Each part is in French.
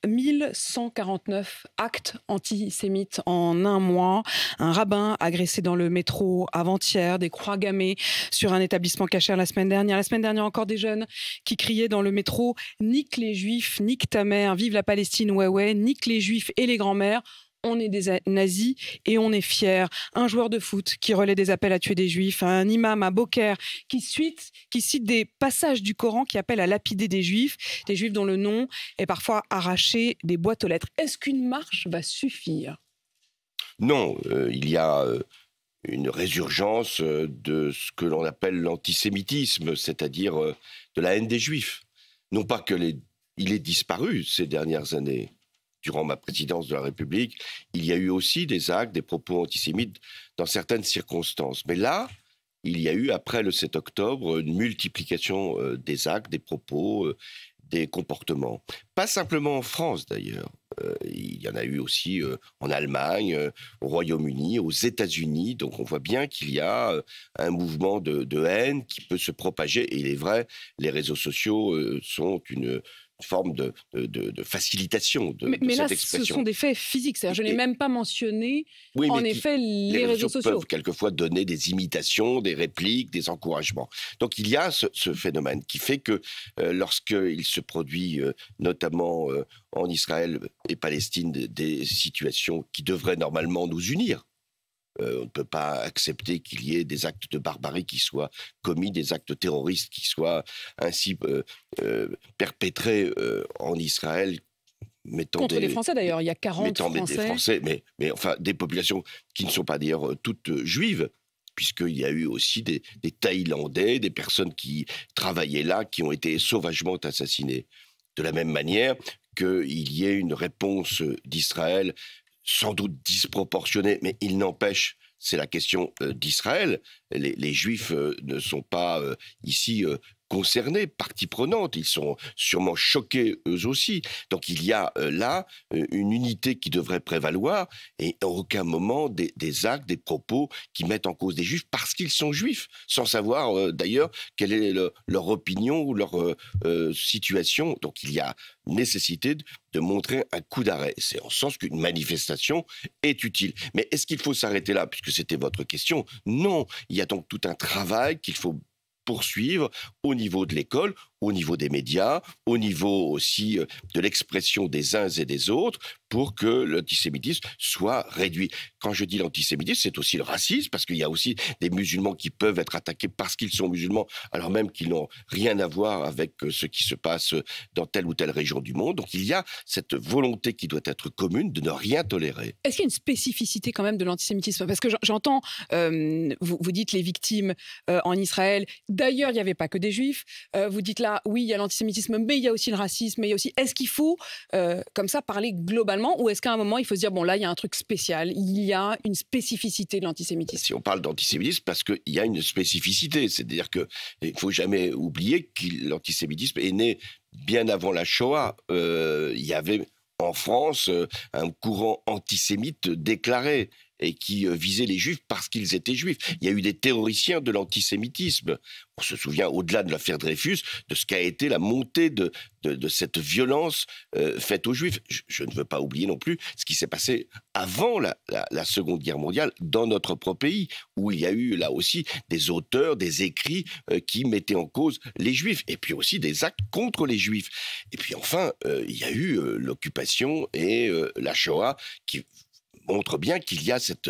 1149 actes antisémites en un mois. Un rabbin agressé dans le métro avant-hier, des croix gammées sur un établissement kasher la semaine dernière. La semaine dernière, encore des jeunes qui criaient dans le métro « Nique les Juifs, nique ta mère, vive la Palestine, ouais ouais, nique les Juifs et les grands-mères ». On est des nazis et on est fiers. Un joueur de foot qui relaie des appels à tuer des juifs, un imam à Beaucaire qui cite des passages du Coran qui appellent à lapider des juifs dont le nom est parfois arraché des boîtes aux lettres. Est-ce qu'une marche va suffire ? Non, il y a une résurgence de ce que l'on appelle l'antisémitisme, c'est-à-dire de la haine des juifs. Non pas qu'il ait disparu ces dernières années. Durant ma présidence de la République, il y a eu aussi des actes, des propos antisémites dans certaines circonstances. Mais là, il y a eu, après le 7 octobre, une multiplication des actes, des propos, des comportements. Pas simplement en France, d'ailleurs. Il y en a eu aussi en Allemagne, au Royaume-Uni, aux États-Unis. Donc on voit bien qu'il y a un mouvement de haine qui peut se propager. Et il est vrai, les réseaux sociaux sont une forme de facilitation de mais cette là, expression. Ce sont des faits physiques. Je n'ai même pas mentionné, oui, en effet, les réseaux sociaux peuvent quelquefois donner des imitations, des répliques, des encouragements. Donc il y a ce phénomène qui fait que lorsqu'il se produit, notamment en Israël et Palestine, des situations qui devraient normalement nous unir, on ne peut pas accepter qu'il y ait des actes de barbarie qui soient commis, des actes terroristes qui soient ainsi perpétrés en Israël. Contre les Français d'ailleurs, il y a 40 Français. Des Français, mais enfin des populations qui ne sont pas d'ailleurs toutes juives, puisqu'il y a eu aussi des Thaïlandais, des personnes qui travaillaient là, qui ont été sauvagement assassinés. De la même manière qu'il y ait une réponse d'Israël sans doute disproportionnée, mais il n'empêche, c'est la question d'Israël. Les Juifs ne sont pas ici concernés, partie prenante. Ils sont sûrement choqués eux aussi. Donc il y a là une unité qui devrait prévaloir et à aucun moment des actes, des propos qui mettent en cause des Juifs parce qu'ils sont Juifs, sans savoir d'ailleurs quelle est leur opinion ou leur situation. Donc il y a nécessité de montrer un coup d'arrêt. C'est en ce sens qu'une manifestation est utile. Mais est-ce qu'il faut s'arrêter là, puisque c'était votre question ? Non. Il y a donc tout un travail qu'il faut poursuivre au niveau de l'école, au niveau des médias, au niveau aussi de l'expression des uns et des autres, pour que l'antisémitisme soit réduit. Quand je dis l'antisémitisme, c'est aussi le racisme, parce qu'il y a aussi des musulmans qui peuvent être attaqués parce qu'ils sont musulmans, alors même qu'ils n'ont rien à voir avec ce qui se passe dans telle ou telle région du monde. Donc il y a cette volonté qui doit être commune de ne rien tolérer. Est-ce qu'il y a une spécificité quand même de l'antisémitisme ? Parce que j'entends, vous dites les victimes en Israël, d'ailleurs il n'y avait pas que des juifs, vous dites là, oui il y a l'antisémitisme, mais il y a aussi le racisme, mais il y a aussi... Est-ce qu'il faut comme ça parler globalement, ou est-ce qu'à un moment il faut se dire, bon là il y a un truc spécial, il y a une spécificité de l'antisémitisme ? Si on parle d'antisémitisme, parce qu'il y a une spécificité, c'est-à-dire qu'il ne faut jamais oublier que l'antisémitisme est né bien avant la Shoah. Il y avait en France un courant antisémite déclaré et qui visait les juifs parce qu'ils étaient juifs. Il y a eu des théoriciens de l'antisémitisme. On se souvient, au-delà de l'affaire Dreyfus, de ce qu'a été la montée de cette violence faite aux juifs. Je ne veux pas oublier non plus ce qui s'est passé avant la Seconde Guerre mondiale dans notre propre pays, où il y a eu là aussi des auteurs, des écrits qui mettaient en cause les juifs, et puis aussi des actes contre les juifs. Et puis enfin, il y a eu l'occupation et la Shoah qui montre bien qu'il y a cette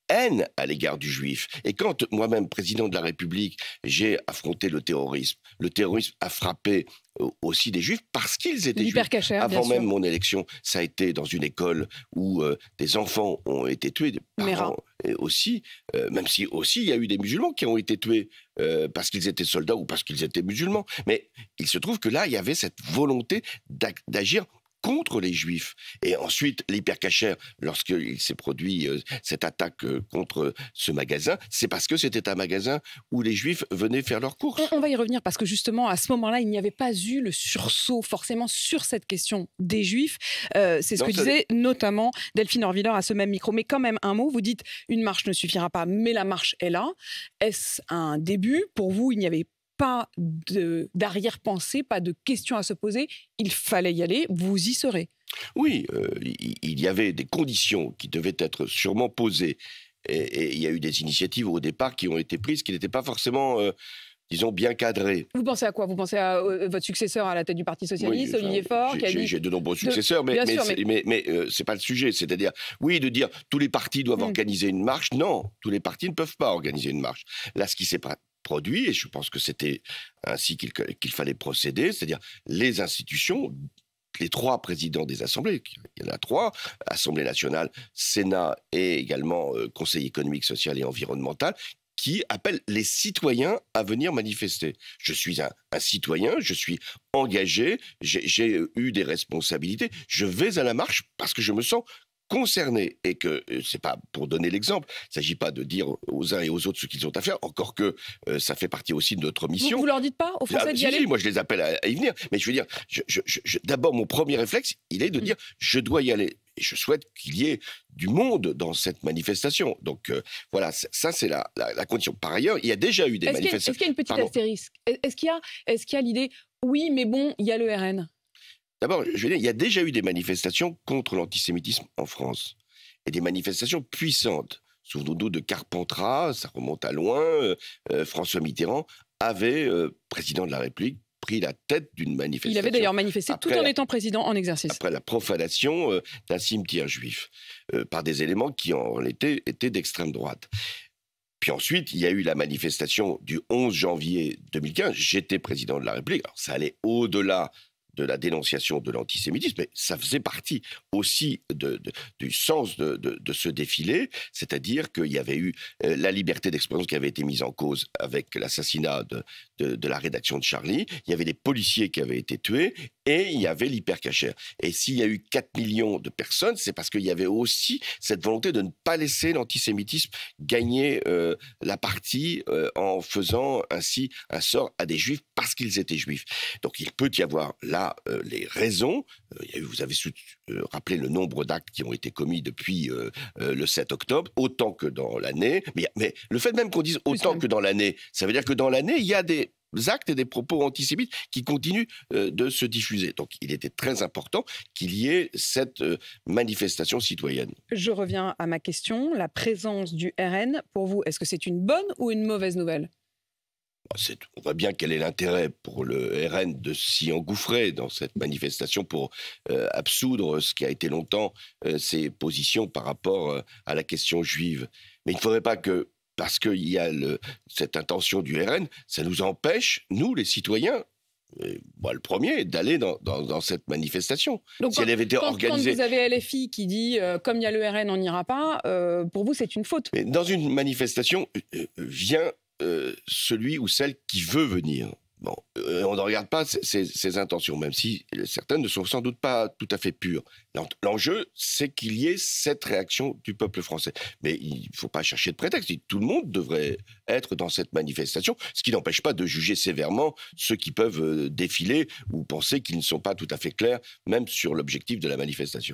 haine à l'égard du juif. Et quand moi-même, président de la République, j'ai affronté le terrorisme a frappé aussi des juifs parce qu'ils étaient juifs. Kasher, avant même mon élection, ça a été dans une école où des enfants ont été tués, des parents aussi, même si aussi il y a eu des musulmans qui ont été tués parce qu'ils étaient soldats ou parce qu'ils étaient musulmans. Mais il se trouve que là, il y avait cette volonté d'agir contre les Juifs. Et ensuite, l'hypercacher, lorsqu'il s'est produit cette attaque contre ce magasin, c'est parce que c'était un magasin où les Juifs venaient faire leurs courses. On va y revenir parce que justement, à ce moment-là, il n'y avait pas eu le sursaut forcément sur cette question des Juifs. C'est ce que disait notamment Delphine Orviller à ce même micro. Mais quand même, un mot, vous dites une marche ne suffira pas, mais la marche est là. Est-ce un début ? Pour vous, il n'y avait pas d'arrière-pensée, pas de questions à se poser. Il fallait y aller, vous y serez. Oui, il y avait des conditions qui devaient être sûrement posées. Et il y a eu des initiatives au départ qui ont été prises qui n'étaient pas forcément, disons, bien cadrées. Vous pensez à quoi? Vous pensez à votre successeur à la tête du Parti socialiste, Oui, Olivier Faure, qui a dit... j'ai de nombreux successeurs, Bien sûr, mais c'est pas le sujet. C'est-à-dire, oui, de dire tous les partis doivent organiser une marche. Non, tous les partis ne peuvent pas organiser une marche. Là, ce qui s'est produit, et je pense que c'était ainsi qu'il fallait procéder, c'est-à-dire les institutions, les 3 présidents des assemblées, il y en a 3, Assemblée nationale, Sénat et également Conseil économique, social et environnemental, qui appellent les citoyens à venir manifester. Je suis un citoyen, je suis engagé, j'ai eu des responsabilités, je vais à la marche parce que je me sens concerné et que c'est pas pour donner l'exemple, il ne s'agit pas de dire aux uns et aux autres ce qu'ils ont à faire, encore que ça fait partie aussi de notre mission. Vous leur dites pas aux Français d'y aller? Si, moi je les appelle à y venir, mais je veux dire, d'abord mon premier réflexe, il est de dire je dois y aller. Et je souhaite qu'il y ait du monde dans cette manifestation. Donc voilà, ça c'est la condition. Par ailleurs, il y a déjà eu des manifestations. Est-ce qu'il y a une petite astérisque? Est-ce qu'il y a l'idée, oui, mais bon, il y a le RN? D'abord, je veux dire, il y a déjà eu des manifestations contre l'antisémitisme en France. Et des manifestations puissantes. Souvenons-nous de Carpentras, ça remonte à loin. François Mitterrand avait, président de la République, pris la tête d'une manifestation. Il avait d'ailleurs manifesté tout en étant président en exercice. Après la profanation d'un cimetière juif, par des éléments qui en étaient d'extrême droite. Puis ensuite, il y a eu la manifestation du 11 janvier 2015. J'étais président de la République. Alors, ça allait au-delà de la dénonciation de l'antisémitisme, mais ça faisait partie aussi du sens de ce défilé, c'est-à-dire qu'il y avait eu la liberté d'expression qui avait été mise en cause avec l'assassinat de la rédaction de Charlie, il y avait des policiers qui avaient été tués, et il y avait l'hypercachère. Et s'il y a eu 4 millions de personnes, c'est parce qu'il y avait aussi cette volonté de ne pas laisser l'antisémitisme gagner la partie en faisant ainsi un sort à des juifs parce qu'ils étaient juifs. Donc il peut y avoir là les raisons. Vous avez rappelé le nombre d'actes qui ont été commis depuis le 7 octobre, autant que dans l'année. Mais le fait même qu'on dise autant que dans l'année, ça veut dire que dans l'année, il y a des actes et des propos antisémites qui continuent de se diffuser. Donc il était très important qu'il y ait cette manifestation citoyenne. Je reviens à ma question. La présence du RN, pour vous, est-ce que c'est une bonne ou une mauvaise nouvelle ? On voit bien quel est l'intérêt pour le RN de s'y engouffrer dans cette manifestation pour absoudre ce qui a été longtemps ses positions par rapport à la question juive. Mais il ne faudrait pas que, parce qu'il y a cette intention du RN, ça nous empêche, nous les citoyens, moi le premier, d'aller dans cette manifestation. Donc si elle avait été organisée... Quand vous avez LFI qui dit comme il y a le RN, on n'ira pas, pour vous c'est une faute. Mais dans une manifestation vient celui ou celle qui veut venir. Bon, on ne regarde pas ses intentions, même si certaines ne sont sans doute pas tout à fait pures. L'enjeu, c'est qu'il y ait cette réaction du peuple français. Mais il ne faut pas chercher de prétexte. Tout le monde devrait être dans cette manifestation, ce qui n'empêche pas de juger sévèrement ceux qui peuvent défiler ou penser qu'ils ne sont pas tout à fait clairs, même sur l'objectif de la manifestation.